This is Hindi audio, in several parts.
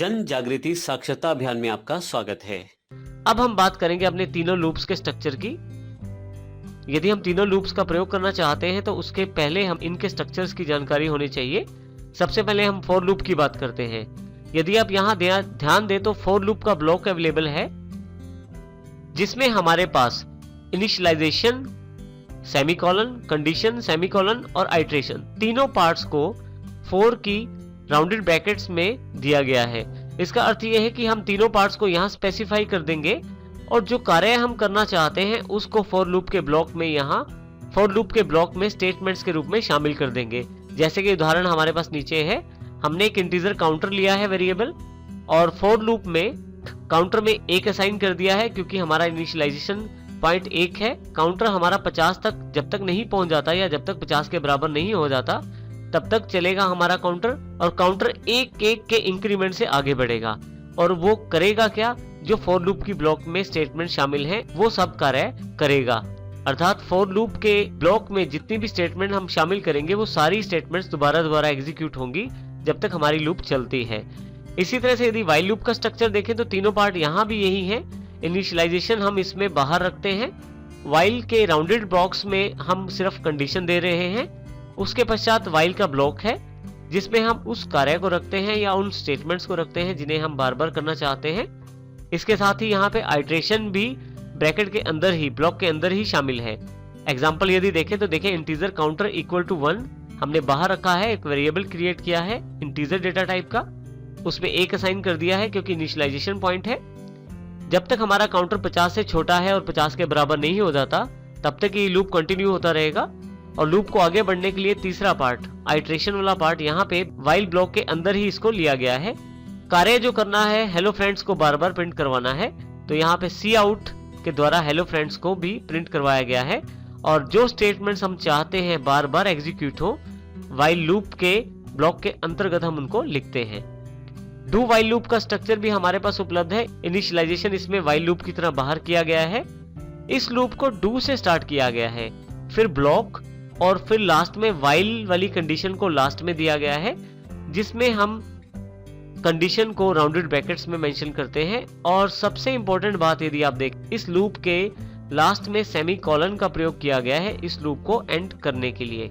जन जागृति साक्षरता अभियान में आपका स्वागत है। अब हम बात करेंगे अपने तीनों लूप्स के स्ट्रक्चर की। यदि हम तीनों लूप्स का प्रयोग करना चाहते हैं तो उसके पहले हम इनके स्ट्रक्चर्स की जानकारी होनी चाहिए। सबसे पहले हम फॉर लूप की बात करते हैं। यदि आप यहाँ ध्यान दें तो फॉर लूप का ब्लॉक अवेलेबल है जिसमें हमारे पास इनिशियलाइजेशन, सेमीकोलन, कंडीशन, सेमीकोलन और आइट्रेशन तीनों पार्ट्स को फॉर की राउंडेड ब्रैकेट्स में दिया गया है। इसका अर्थ यह है कि हम तीनों पार्ट्स को यहाँ स्पेसिफाई कर देंगे और जो कार्य हम करना चाहते हैं उसको फॉर लूप के ब्लॉक में यहाँ फॉर लूप के ब्लॉक में स्टेटमेंट्स के रूप में शामिल कर देंगे। जैसे कि उदाहरण हमारे पास नीचे है, हमने एक इंटीजर काउंटर लिया है वेरिएबल और फॉर लूप में काउंटर में 1 असाइन कर दिया है क्योंकि हमारा इनिशियलाइजेशन पॉइंट 1 है। काउंटर हमारा 50 तक जब तक नहीं पहुंच जाता या जब तक 50 के बराबर नहीं हो जाता तब तक चलेगा हमारा काउंटर, और काउंटर 1-1 के इंक्रीमेंट से आगे बढ़ेगा। और वो करेगा क्या? जो फॉर लूप की ब्लॉक में स्टेटमेंट शामिल हैं वो सब कार्य करेगा। अर्थात फॉर लूप के ब्लॉक में जितनी भी स्टेटमेंट हम शामिल करेंगे वो सारी स्टेटमेंट्स दोबारा एग्जीक्यूट होंगी जब तक हमारी लूप चलती है। इसी तरह से यदि व्हाइल लूप का स्ट्रक्चर देखें तो तीनों पार्ट यहाँ भी यही है। इनिशियलाइजेशन हम इसमें बाहर रखते हैं, व्हाइल के राउंडेड बॉक्स में हम सिर्फ कंडीशन दे रहे हैं। उसके पश्चात व्हाइल का ब्लॉक है जिसमें हम उस कार्य को रखते हैं या उन स्टेटमेंट्स को रखते हैं जिन्हें हम बार बार करना चाहते हैं। इसके साथ ही यहाँ पे आइट्रेशन भी ब्रैकेट के अंदर ही, ब्लॉक के अंदर ही शामिल है। एग्जाम्पल यदि देखें तो देखें, इंटीजर काउंटर इक्वल टू 1 हमने बाहर रखा है, एक वेरिएबल क्रिएट किया है इंटीजर डेटा टाइप का, उसमें 1 असाइन कर दिया है क्योंकि इनिशियलाइजेशन पॉइंट है। जब तक हमारा काउंटर 50 से छोटा है और 50 के बराबर नहीं हो जाता तब तक ये लूप कंटिन्यू होता रहेगा। और लूप को आगे बढ़ने के लिए तीसरा पार्ट, आइट्रेशन वाला पार्ट, यहाँ पे व्हाइल ब्लॉक के अंदर ही इसको लिया गया है। कार्य जो करना है, हेलो फ्रेंड्स को बार बार प्रिंट करवाना है, तो यहाँ पे सी आउट के द्वारा हेलो फ्रेंड्स को भी प्रिंट करवाया गया है। और जो स्टेटमेंट्स हम चाहते हैं बार बार एग्जीक्यूट हो व्हाइल लूप के ब्लॉक के अंतर्गत हम उनको लिखते हैं। डू व्हाइल लूप का स्ट्रक्चर भी हमारे पास उपलब्ध है। इनिशियलाइजेशन इसमें व्हाइल लूप की तरह बाहर किया गया है। इस लूप को डू से स्टार्ट किया गया है, फिर ब्लॉक और फिर लास्ट में व्हाइल वाली कंडीशन को लास्ट में दिया गया है जिसमें हम कंडीशन को राउंडेड ब्रैकेट्स में मेंशन करते हैं। और सबसे इंपॉर्टेंट बात यदि आप देख, इस लूप के लास्ट में सेमीकोलन का प्रयोग किया गया है इस लूप को एंड करने के लिए।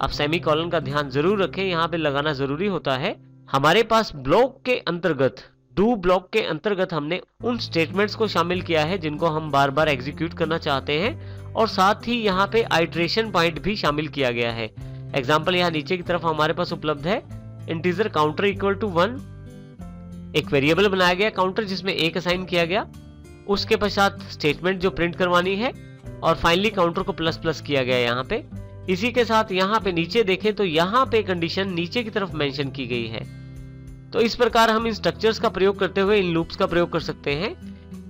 अब सेमीकोलन का ध्यान जरूर रखें, यहाँ पे लगाना जरूरी होता है। हमारे पास ब्लॉक के अंतर्गत, डू ब्लॉक के अंतर्गत हमने उन स्टेटमेंट्स को शामिल किया है जिनको हम बार बार एग्जीक्यूट करना चाहते हैं, और साथ ही यहाँ पे आइट्रेशन पॉइंट भी शामिल किया गया है। एग्जाम्पल यहाँ नीचे की तरफ हमारे पास उपलब्ध है, इंटीजर काउंटर इक्वल टू 1, एक वेरिएबल बनाया गया काउंटर जिसमें 1 असाइन किया गया, उसके पश्चात स्टेटमेंट जो प्रिंट करवानी है, और फाइनली काउंटर को प्लस प्लस किया गया यहाँ पे। इसी के साथ यहाँ पे नीचे देखें तो यहाँ पे कंडीशन नीचे की तरफ मेंशन की गई है। तो इस प्रकार हम इन स्ट्रक्चर्स का प्रयोग करते हुए इन लूप्स का प्रयोग कर सकते हैं।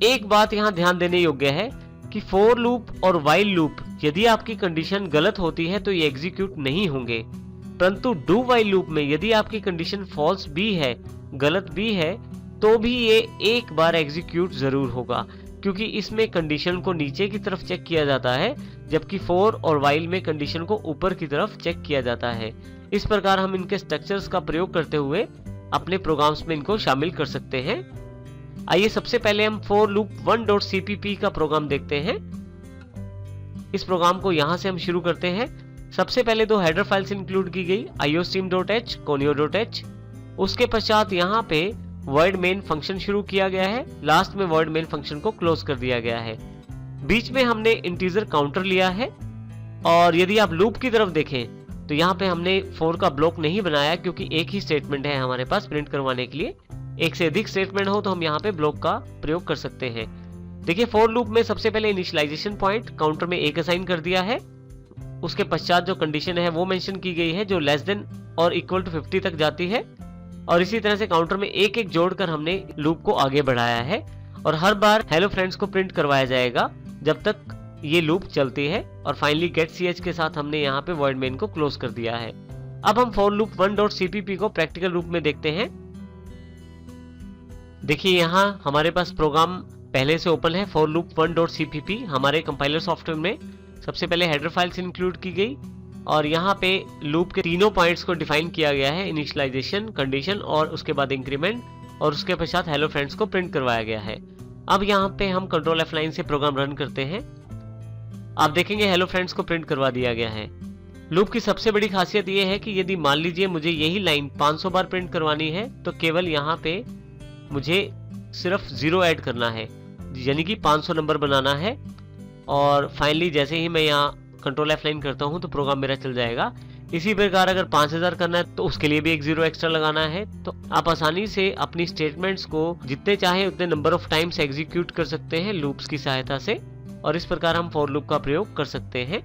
एक बात यहाँ ध्यान देने योग्य है कि फॉर लूप और व्हाइल लूप यदि आपकी कंडीशन गलत होती है तो ये एग्जीक्यूट नहीं होंगे, परंतु डू व्हाइल लूप में यदि आपकी कंडीशन फॉल्स भी है, गलत भी है, तो भी ये एक बार एग्जीक्यूट जरूर होगा क्योंकि इसमें कंडीशन को नीचे की तरफ चेक किया जाता है जबकि फॉर और व्हाइल में कंडीशन को ऊपर की तरफ चेक किया जाता है। इस प्रकार हम इनके स्ट्रक्चर्स का प्रयोग करते हुए अपने प्रोग्राम्स में इनको शामिल कर सकते हैं। आइए सबसे पहले हम for loop 1.cpp का प्रोग्राम देखते हैं। इस प्रोग्राम को यहां से हम शुरू करते हैं। सबसे पहले 2 हेडर फाइल्स इंक्लूड की गई, iostream.h, conio.h। उसके पश्चात यहाँ पे वर्ड मेन फंक्शन शुरू किया गया है, लास्ट में वर्ड मेन फंक्शन को क्लोज कर दिया गया है। बीच में हमने इंटीजर काउंटर लिया है, और यदि आप लूप की तरफ देखें तो यहाँ पे हमने फॉर का ब्लॉक नहीं बनाया क्योंकि एक ही स्टेटमेंट है हमारे पास प्रिंट करवाने के लिए। एक से अधिक स्टेटमेंट हो तो हम यहाँ पे ब्लॉक का प्रयोग कर सकते हैं। देखिए फॉर लूप में सबसे पहले इनिशियलाइजेशन पॉइंट काउंटर में 1 असाइन कर दिया है, उसके पश्चात जो कंडीशन है वो मेंशन की गई है जो लेस देन और इक्वल टू 50 तक जाती है, और इसी तरह से काउंटर में 1-1 जोड़कर हमने लूप को आगे बढ़ाया है। और हर बार हेलो फ्रेंड्स को प्रिंट करवाया जाएगा जब तक ये लूप चलती है, और फाइनली गेट ch के साथ हमने यहाँ पे वर्ड मेन को क्लोज कर दिया है। अब हम फॉर लूप 1.cpp को प्रैक्टिकल रूप में देखते हैं। देखिए यहाँ हमारे पास प्रोग्राम पहले से ओपन है, फॉर लूप 1.cpp। हमारे कंपाइलर सॉफ्टवेयर में सबसे पहले हेडर फाइल्स इंक्लूड की गई और यहाँ पे लूप के तीनों पॉइंट्स को डिफाइन किया गया है, इनिशियलाइजेशन, कंडीशन और उसके बाद इंक्रीमेंट। और उसके पश्चात हेलो फ्रेंड्स को प्रिंट करवाया गया है। अब यहाँ पे हम कंट्रोल F9 से प्रोग्राम रन करते हैं। आप देखेंगे हेलो फ्रेंड्स को प्रिंट करवा दिया गया है। लूप की सबसे बड़ी खासियत यह है कि यदि मान लीजिए मुझे यही लाइन 500 बार प्रिंट करवानी है तो केवल यहाँ पे मुझे सिर्फ 0 ऐड करना है, यानी कि 500 नंबर बनाना है। और फाइनली जैसे ही मैं यहाँ कंट्रोल F9 करता हूँ तो प्रोग्राम मेरा चल जाएगा। इसी प्रकार अगर 5000 करना है तो उसके लिए भी एक 0 एक्स्ट्रा लगाना है। तो आप आसानी से अपनी स्टेटमेंट्स को जितने चाहे उतने नंबर ऑफ टाइम्स एग्जीक्यूट कर सकते हैं लूप्स की सहायता से, और इस प्रकार हम फॉर लूप का प्रयोग कर सकते हैं।